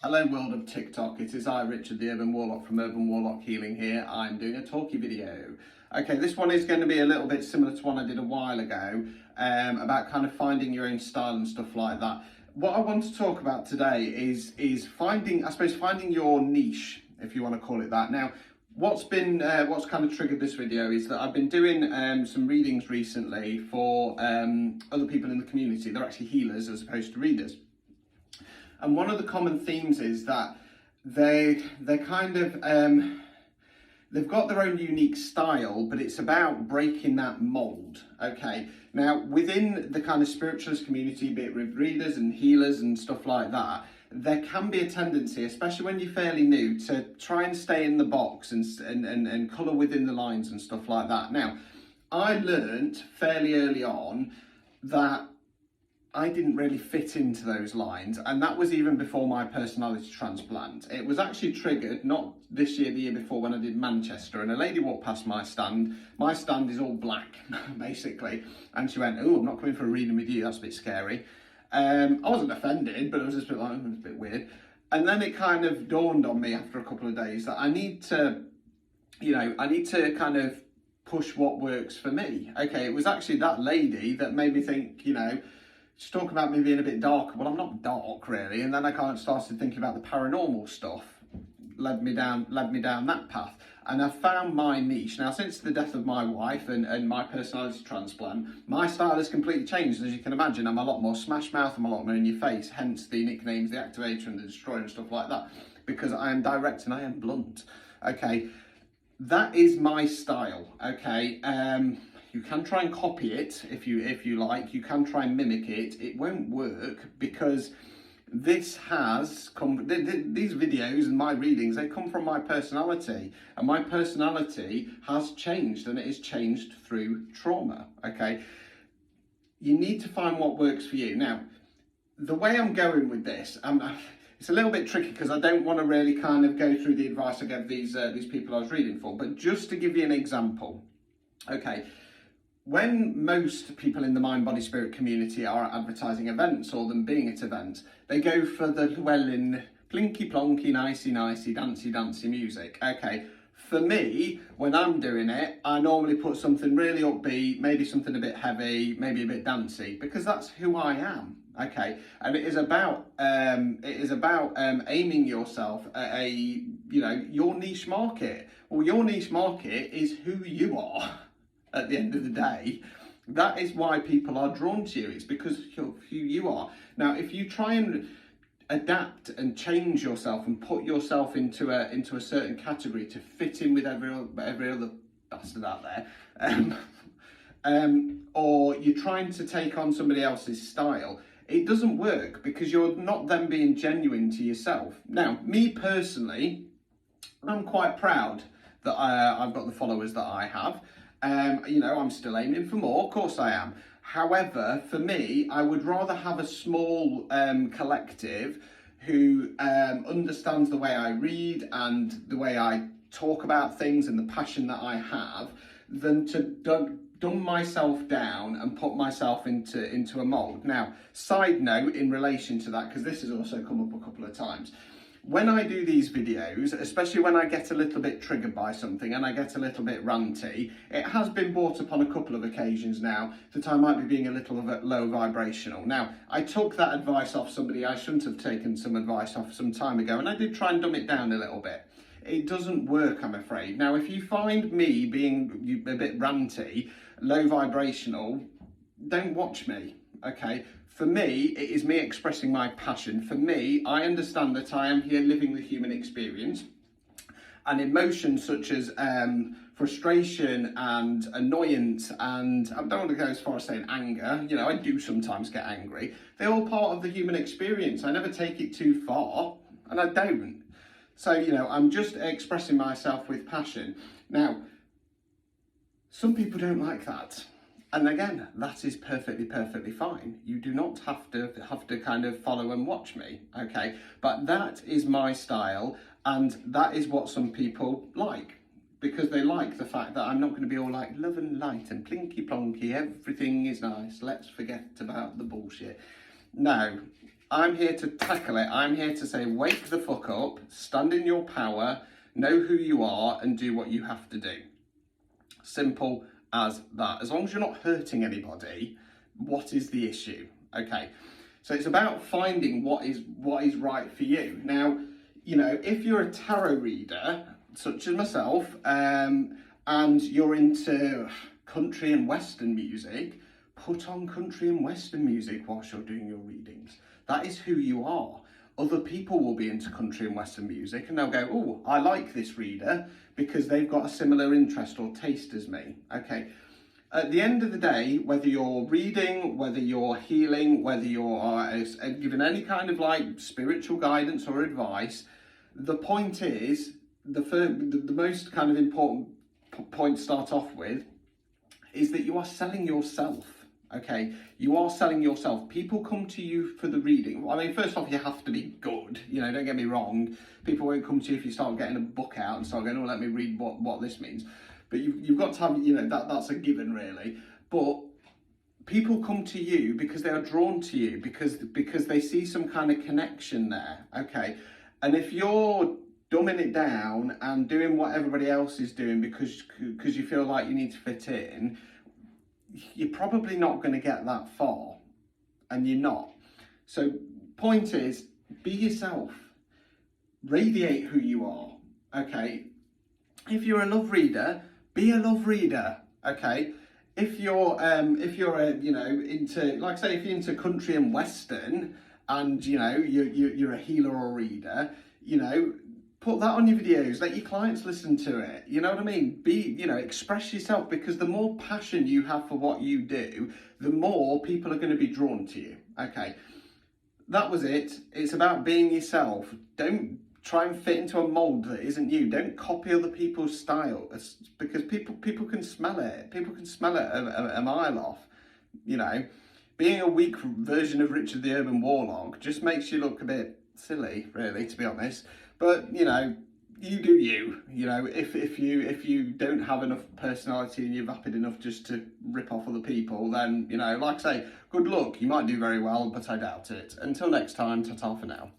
Hello world of TikTok, it is I, Richard the Urban Warlock from Urban Warlock Healing here. I'm doing a talkie video. Okay, this one is going to be a little bit similar to one I did a while ago, about kind of finding your own style and stuff like that. What I want to talk about today is finding, I suppose, finding your niche, if you want to call it that. Now, what's kind of triggered this video is that I've been doing some readings recently for other people in the community. They're actually healers as opposed to readers. And one of the common themes is that they're kind of, they've got their own unique style, but it's about breaking that mold, okay? Now, within the kind of spiritualist community, be it with readers and healers and stuff like that, there can be a tendency, especially when you're fairly new, to try and stay in the box and colour within the lines and stuff like that. Now, I learnt fairly early on that I didn't really fit into those lines, and that was even before my personality transplant. It was actually triggered, not this year, the year before, when I did Manchester, and a lady walked past my stand. My stand is all black, basically, and she went, "Oh, I'm not coming for a reading with you, that's a bit scary." I wasn't offended, but it was just a bit like, it was a bit weird. And then it kind of dawned on me after a couple of days that I need to kind of push what works for me. Okay, it was actually that lady that made me think, she's talking about me being a bit dark. Well, I'm not dark really. And then I kind of started thinking about the paranormal stuff, led me down that path. And I found my niche. Now, since the death of my wife and my personality transplant, my style has completely changed. As you can imagine, I'm a lot more smash mouth, I'm a lot more in your face, hence the nicknames, the Activator and the Destroyer and stuff like that, because I am direct and I am blunt. Okay, that is my style. Okay, you can try and copy it if you like. You can try and mimic it. It won't work because this has come. These videos and my readings, they come from my personality, and my personality has changed, and it is changed through trauma. Okay, you need to find what works for you. Now, the way I'm going with this, it's a little bit tricky because I don't want to really kind of go through the advice I gave these people I was reading for, but just to give you an example, okay. When most people in the mind, body, spirit community are advertising events or them being at events, they go for the Llewellyn plinky plonky, nicey nicey, dancey dancey music. Okay, for me, when I'm doing it, I normally put something really upbeat, maybe something a bit heavy, maybe a bit dancey, because that's who I am. Okay, and it is about aiming yourself at your niche market. Well, your niche market is who you are. At the end of the day, that is why people are drawn to you. It's because of who you are. Now, if you try and adapt and change yourself and put yourself into a certain category to fit in with every other bastard out there, or you're trying to take on somebody else's style, it doesn't work because you're not then being genuine to yourself. Now, me personally, I'm quite proud that I've got the followers that I have. I'm still aiming for more, of course I am. However, for me, I would rather have a small collective who understands the way I read and the way I talk about things and the passion that I have, than to dumb myself down and put myself into a mould. Now, side note in relation to that, because this has also come up a couple of times, when I do these videos, especially when I get a little bit triggered by something and I get a little bit ranty, it has been brought up on a couple of occasions now that I might be being a little low vibrational. Now, I took that advice off somebody I shouldn't have taken some advice off some time ago, and I did try and dumb it down a little bit. It doesn't work, I'm afraid. Now, if you find me being a bit ranty, low vibrational, don't watch me, okay? For me, it is me expressing my passion. For me, I understand that I am here living the human experience, and emotions such as frustration and annoyance, and I don't want to go as far as saying anger, I do sometimes get angry. They're all part of the human experience. I never take it too far, and I don't. So, I'm just expressing myself with passion. Now, some people don't like that. And again, that is perfectly fine. You do not have to kind of follow and watch me, okay? But that is my style, and that is what some people like, because they like the fact that I'm not going to be all like love and light and plinky plonky, everything is nice, let's forget about the bullshit. No, I'm here to tackle it. I'm here to say, wake the fuck up, stand in your power, know who you are, and do what you have to do. Simple as that. As long as you're not hurting anybody, what is the issue? Okay, so it's about finding what is right for you. Now, you know, if you're a tarot reader, such as myself, and you're into country and western music, put on country and western music whilst you're doing your readings. That is who you are. Other people will be into country and western music and they'll go, oh, I like this reader because they've got a similar interest or taste as me. Okay. At the end of the day, whether you're reading, whether you're healing, whether you're giving any kind of like spiritual guidance or advice, the point is, the most kind of important point to start off with is that you are selling yourself. Okay, you are selling yourself. People come to you for the reading. I mean, first off, you have to be good. You know, don't get me wrong. People won't come to you if you start getting a book out and start going, oh, let me read what this means. But you've got to have, you know, that's a given, really. But people come to you because they are drawn to you, because they see some kind of connection there. Okay, and if you're dumbing it down and doing what everybody else is doing because you feel like you need to fit in, you're probably not going to get that far, and you're not. So point is, be yourself, radiate who you are. Okay, if you're a love reader, be a love reader. Okay, if you're you know, into, like say, if you're into country and western and you know you're a healer or a reader, you know, put that on your videos, let your clients listen to it, you know what I mean? You know, express yourself, because the more passion you have for what you do, the more people are going to be drawn to you. Okay, that was it. It's about being yourself. Don't try and fit into a mold that isn't you. Don't copy other people's style, because people can smell it. People can smell it a mile off, you know. Being a weak version of Richard the Urban Warlock just makes you look a bit silly, really, to be honest. But, you know, you do you. You know, if you don't have enough personality and you're vapid enough just to rip off other people, then, you know, like I say, good luck. You might do very well, but I doubt it. Until next time, ta-ta for now.